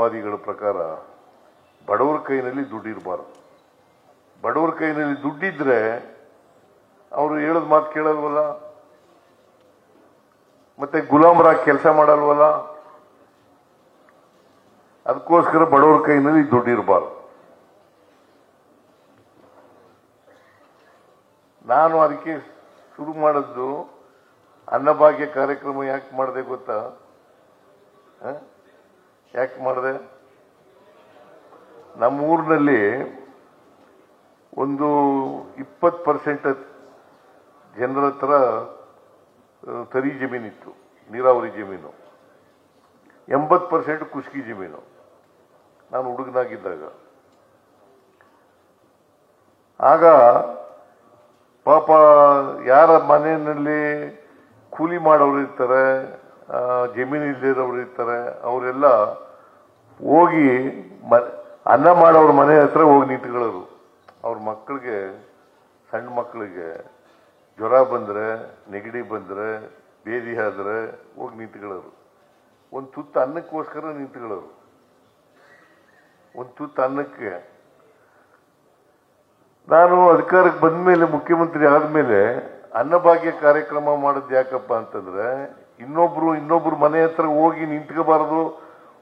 ನ್ಯಾಯವಾದಿಗಳ ಪ್ರಕಾರ ಬಡವರ ಕೈನಲ್ಲಿ ದುಡ್ಡಿರಬಾರ್ದು. ಬಡವರ ಕೈನಲ್ಲಿ ದುಡ್ಡಿದ್ರೆ ಅವರು ಹೇಳೋದು ಮಾತು ಕೇಳಲ್ವಲ್ಲ, ಮತ್ತೆ ಗುಲಾಮರಾಗಿ ಕೆಲಸ ಮಾಡಲ್ವಲ್ಲ. ಅದಕ್ಕೋಸ್ಕರ ಬಡವರ ಕೈನಲ್ಲಿ ದುಡ್ಡಿರಬಾರ್ದು. ನಾನು ಅದಕ್ಕೆ ಶುರು ಮಾಡಿದ್ದು ಅನ್ನಭಾಗ್ಯ ಕಾರ್ಯಕ್ರಮ ಯಾಕೆ ಮಾಡಿದೆ ಗೊತ್ತಾ? ಯಾಕೆ ಮಾಡಿದೆ? ನಮ್ಮೂರಿನಲ್ಲಿ ಒಂದು 20% ಜನರ ಹತ್ರ ತರಿ ಜಮೀನಿತ್ತು, ನೀರಾವರಿ ಜಮೀನು. 80% ಕುಷ್ಕಿ ಜಮೀನು. ನಾನು ಹುಡುಗನಾಗಿದ್ದಾಗ ಆಗ ಪಾಪ ಯಾರ ಮನೆಯಲ್ಲಿ ಕೂಲಿ ಮಾಡೋರು ಇರ್ತಾರೆ, ಜಮೀನು ಇಲ್ಲದಿರೋರು ಇರ್ತಾರೆ, ಅವರೆಲ್ಲ ಹೋಗಿ ಅನ್ನ ಮಾಡೋರ ಮನೆ ಹತ್ರ ಹೋಗಿ ನಿಂತ್ಕೊಳ್ಳೋರು. ಅವ್ರ ಮಕ್ಕಳಿಗೆ, ಸಣ್ಣ ಮಕ್ಕಳಿಗೆ ಜ್ವರ ಬಂದರೆ, ನೆಗಡಿ ಬಂದರೆ, ಬೇದಿ ಆದ್ರೆ ಹೋಗಿ ನಿಂತ್ಕೊಳ್ಳೋರು. ಒಂದು ತುತ್ತು ಅನ್ನಕ್ಕೋಸ್ಕರ ನಿಂತ್ಕೊಳ್ಳೋರು. ಒಂದು ತುತ್ತು ಅನ್ನಕ್ಕೆ. ನಾನು ಅಧಿಕಾರಕ್ಕೆ ಬಂದ ಮೇಲೆ, ಮುಖ್ಯಮಂತ್ರಿ ಆದಮೇಲೆ ಅನ್ನಭಾಗ್ಯ ಕಾರ್ಯಕ್ರಮ ಮಾಡೋದು ಯಾಕಪ್ಪ ಅಂತಂದ್ರೆ, ಇನ್ನೊಬ್ರು ಮನೆ ಹತ್ರ ಹೋಗಿ ನಿಂತ್ಕೋಬಾರದು,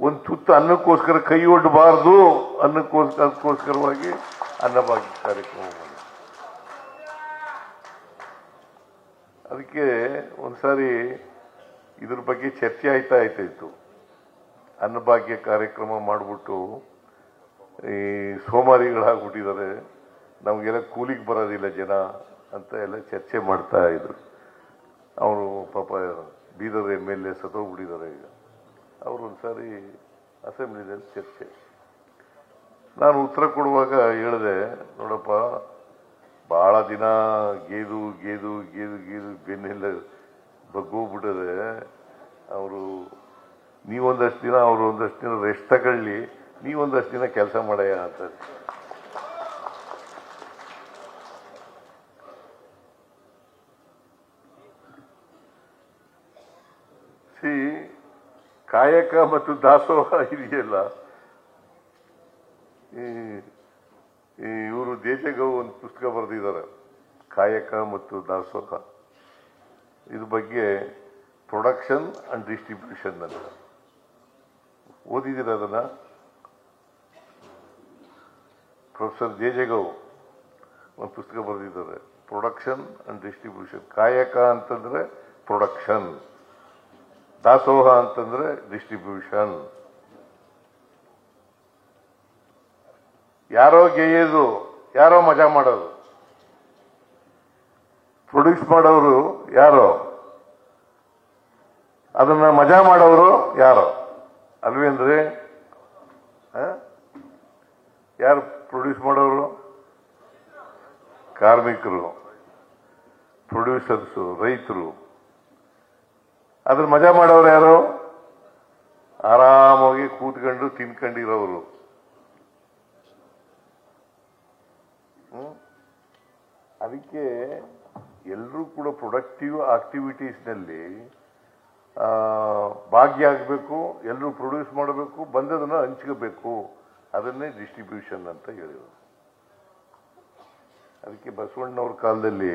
ಒಂದು ತುತ್ತು ಅನ್ನಕ್ಕೋಸ್ಕರ ಕೈ ಒಡ್ಡಬಾರದು ಅದಕ್ಕೋಸ್ಕರವಾಗಿ ಅನ್ನಭಾಗ್ಯ ಕಾರ್ಯಕ್ರಮ ಮಾಡಿ. ಅದಕ್ಕೆ ಒಂದ್ಸಾರಿ ಇದ್ರ ಬಗ್ಗೆ ಚರ್ಚೆ ಆಯ್ತಾ ಇತ್ತು. ಅನ್ನಭಾಗ್ಯ ಕಾರ್ಯಕ್ರಮ ಮಾಡಿಬಿಟ್ಟು ಈ ಸೋಮಾರಿಗಳಾಗ್ಬಿಟ್ಟಿದ್ದಾರೆ, ನಮಗೆಲ್ಲ ಕೂಲಿಗೆ ಬರೋದಿಲ್ಲ ಜನ ಅಂತ ಎಲ್ಲ ಚರ್ಚೆ ಮಾಡ್ತಾ ಇದ್ರು. ಅವರು ಪಾಪ ಬೀದರ್ MLA ಸತ್ತೋಗ್ಬಿಟ್ಟಿದ್ದಾರೆ ಈಗ. ಅವರು ಒಂದ್ಸಾರಿ ಅಸೆಂಬ್ಲಿನಲ್ಲಿ ಚರ್ಚೆ, ನಾನು ಉತ್ತರ ಕೊಡುವಾಗ ಹೇಳಿದೆ, ನೋಡಪ್ಪ, ಬಹಳ ದಿನ ಗೇದು ಬೆನ್ನೆಲ್ಲ ಬಗ್ಗೋಗ್ಬಿಟ್ಟದೆ. ಅವರು ನೀವೊಂದಷ್ಟು ದಿನ, ಅವರು ಒಂದಷ್ಟು ದಿನ ರೆಸ್ಟ್ ತಗೊಳ್ಳಿ, ನೀವೊಂದಷ್ಟು ದಿನ ಕೆಲಸ ಮಾಡಯ್ಯ ಅಂತ. ಕಾಯಕ ಮತ್ತು ದಾಸೋಹ ಇದೆಯಲ್ಲ, ಇವರು ದೇಶಗೌ ಒಂದು ಪುಸ್ತಕ ಬರೆದಿದ್ದಾರೆ, ಕಾಯಕ ಮತ್ತು ದಾಸೋಹ. ಇದ್ರ ಬಗ್ಗೆ ಪ್ರೊಡಕ್ಷನ್ ಅಂಡ್ ಡಿಸ್ಟ್ರಿಬ್ಯೂಷನ್ ಅಂತ. ಓದಿದ್ದೀರ ಅದನ್ನ? ಪ್ರೊಫೆಸರ್ ಜೆಜೆಗೌ ಒಂದು ಪುಸ್ತಕ ಬರೆದಿದ್ದಾರೆ, ಪ್ರೊಡಕ್ಷನ್ ಅಂಡ್ ಡಿಸ್ಟ್ರಿಬ್ಯೂಷನ್. ಕಾಯಕ ಅಂತಂದ್ರೆ ಪ್ರೊಡಕ್ಷನ್, ದಾಸೋಹ ಅಂತಂದ್ರೆ ಡಿಸ್ಟ್ರಿಬ್ಯೂಷನ್. ಯಾರೋ ಗೆಯ್ಯೋದು, ಯಾರೋ ಮಜಾ ಮಾಡೋದು. ಪ್ರೊಡ್ಯೂಸ್ ಮಾಡೋರು ಯಾರೋ, ಅದನ್ನ ಮಜಾ ಮಾಡೋರು ಯಾರೋ ಅಲ್ವೇಂದ್ರೆ? ಯಾರು ಪ್ರೊಡ್ಯೂಸ್ ಮಾಡೋರು? ಕಾರ್ಮಿಕರು, ಪ್ರೊಡ್ಯೂಸರ್ಸು, ರೈತರು. ಅದ್ರ ಮಜಾ ಮಾಡೋರು ಯಾರು? ಆರಾಮಾಗಿ ಕೂತ್ಕೊಂಡು ತಿನ್ಕೊಂಡಿರೋರು. ಅದಕ್ಕೆ ಎಲ್ಲರೂ ಕೂಡ ಪ್ರೊಡಕ್ಟಿವ್ ಆಕ್ಟಿವಿಟೀಸ್ನಲ್ಲಿ ಭಾಗಿಯಾಗಬೇಕು, ಎಲ್ಲರೂ ಪ್ರೊಡ್ಯೂಸ್ ಮಾಡಬೇಕು, ಬಂದದನ್ನ ಹಂಚ್ಕೋಬೇಕು. ಅದನ್ನೇ ಡಿಸ್ಟ್ರಿಬ್ಯೂಷನ್ ಅಂತ ಹೇಳಿದರು. ಅದಕ್ಕೆ ಬಸವಣ್ಣವ್ರ ಕಾಲದಲ್ಲಿ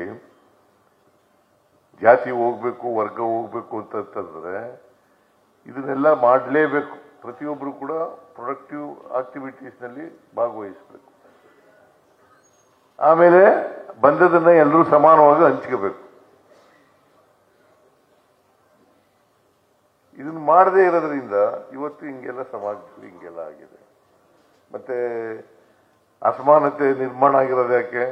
ಜಾತಿ ಹೋಗ್ಬೇಕು, ವರ್ಗ ಹೋಗ್ಬೇಕು ಅಂತಂದ್ರೆ ಇದನ್ನೆಲ್ಲ ಮಾಡಲೇಬೇಕು. ಪ್ರತಿಯೊಬ್ಬರು ಕೂಡ ಪ್ರೊಡಕ್ಟಿವ್ ಆಕ್ಟಿವಿಟೀಸ್ನಲ್ಲಿ ಭಾಗವಹಿಸಬೇಕು. ಆಮೇಲೆ ಬಂದದನ್ನ ಎಲ್ಲರೂ ಸಮಾನವಾಗಿ ಹಂಚ್ಕೋಬೇಕು. ಇದನ್ನ ಮಾಡದೇ ಇರೋದ್ರಿಂದ ಇವತ್ತು ಹಿಂಗೆಲ್ಲ ಸಮಾಜದಲ್ಲಿ ಹಿಂಗೆಲ್ಲ ಆಗಿದೆ. ಮತ್ತೆ ಅಸಮಾನತೆ ನಿರ್ಮಾಣ ಆಗಿರೋದು ಯಾಕೆ?